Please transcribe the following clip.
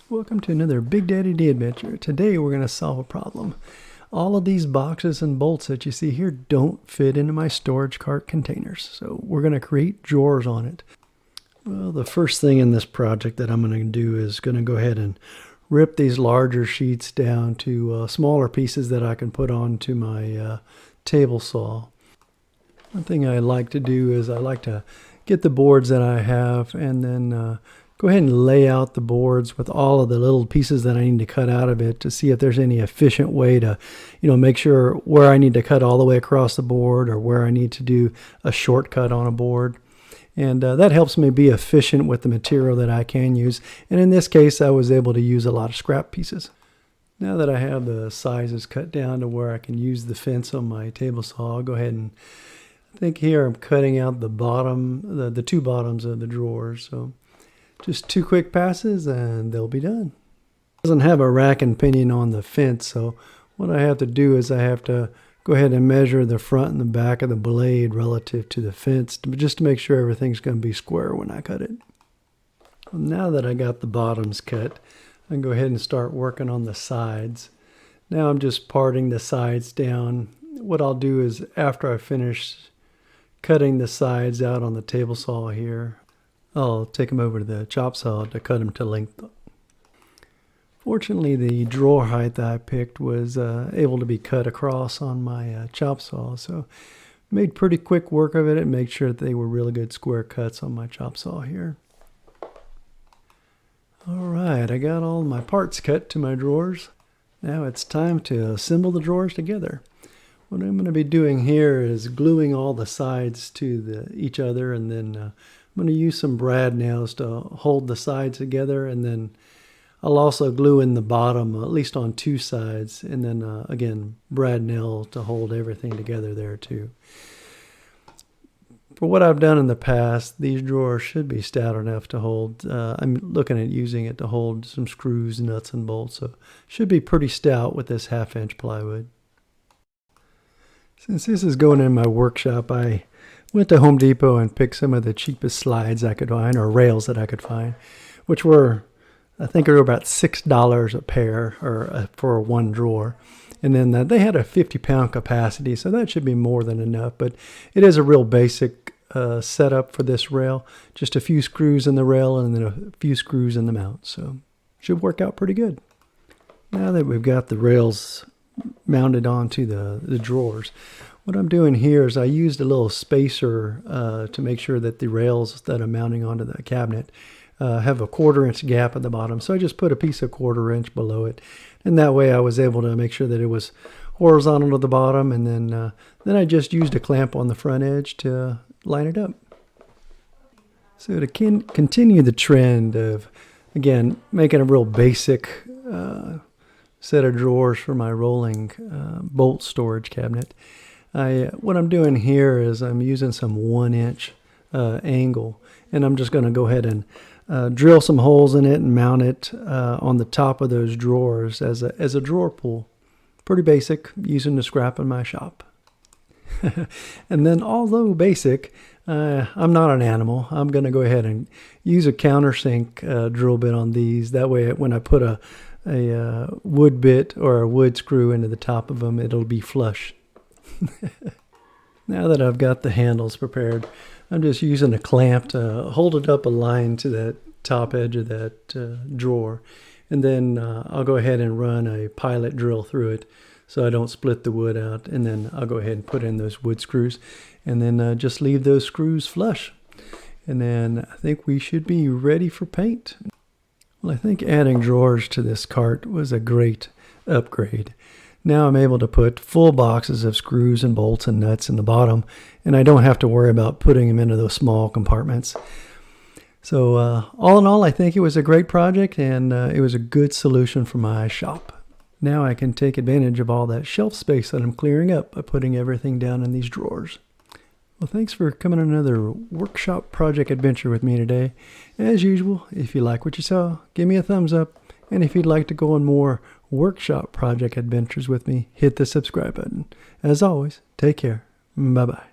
Welcome to another Big Daddy D adventure. Today we're going to solve a problem. All of these boxes and bolts that you see here don't fit into my storage cart containers, so we're going to create drawers on it. Well, the first thing in this project that I'm going to do is going to go ahead and rip these larger sheets down to smaller pieces that I can put onto my table saw. One thing I like to do is I like to get the boards that I have and then go ahead and lay out the boards with all of the little pieces that I need to cut out of it to see if there's any efficient way to, make sure where I need to cut all the way across the board or where I need to do a shortcut on a board. And that helps me be efficient with the material that I can use. And in this case, I was able to use a lot of scrap pieces. Now that I have the sizes cut down to where I can use the fence on my table saw, I'll go ahead and I think here I'm cutting out the bottom, the two bottoms of the drawers. So just two quick passes and they'll be done. It doesn't have a rack and pinion on the fence, so what I have to do is I have to go ahead and measure the front and the back of the blade relative to the fence just to make sure everything's going to be square when I cut it. Well, now that I got the bottoms cut, I can go ahead and start working on the sides. Now I'm just parting the sides down. What I'll do is after I finish cutting the sides out on the table saw here, I'll take them over to the chop saw to cut them to length. Fortunately, the drawer height that I picked was able to be cut across on my chop saw, so made pretty quick work of it and made sure that they were really good square cuts on my chop saw here. Alright, I got all my parts cut to my drawers. Now it's time to assemble the drawers together. What I'm going to be doing here is gluing all the sides to each other, and then I'm going to use some brad nails to hold the sides together, and then I'll also glue in the bottom, at least on two sides, and then again brad nail to hold everything together there too. For what I've done in the past, these drawers should be stout enough to hold. I'm looking at using it to hold some screws, nuts, and bolts, so should be pretty stout with this 1/2 inch plywood. Since this is going in my workshop, I went to Home Depot and picked some of the cheapest slides I could find, or rails that I could find, which were, I think they were about $6 a pair or for one drawer. And then they had a 50-pound capacity, so that should be more than enough. But it is a real basic setup for this rail. Just a few screws in the rail and then a few screws in the mount. So should work out pretty good. Now that we've got the rails mounted onto the drawers, what I'm doing here is I used a little spacer to make sure that the rails that I'm mounting onto the cabinet have a 1/4 inch gap at the bottom. So I just put a piece of 1/4 inch below it, and that way I was able to make sure that it was horizontal to the bottom, and then I just used a clamp on the front edge to line it up. So to continue the trend of, again, making a real basic set of drawers for my rolling bolt storage cabinet, what I'm doing here is I'm using some 1 inch angle, and I'm just going to go ahead and drill some holes in it and mount it on the top of those drawers as a drawer pull. Pretty basic, using the scrap in my shop. And then, although basic, I'm not an animal. I'm going to go ahead and use a countersink drill bit on these. That way, when I put a wood bit or a wood screw into the top of them, it'll be flush. Now that I've got the handles prepared, I'm just using a clamp to hold it up a line to that top edge of that drawer. And then I'll go ahead and run a pilot drill through it so I don't split the wood out. And then I'll go ahead and put in those wood screws and then just leave those screws flush. And then I think we should be ready for paint. Well, I think adding drawers to this cart was a great upgrade. Now I'm able to put full boxes of screws and bolts and nuts in the bottom, and I don't have to worry about putting them into those small compartments. So all in all, I think it was a great project, and it was a good solution for my shop. Now I can take advantage of all that shelf space that I'm clearing up by putting everything down in these drawers. Well, thanks for coming on another workshop project adventure with me today. As usual, if you like what you saw, give me a thumbs up. And if you'd like to go on more workshop project adventures with me, hit the subscribe button. As always, take care. Bye-bye.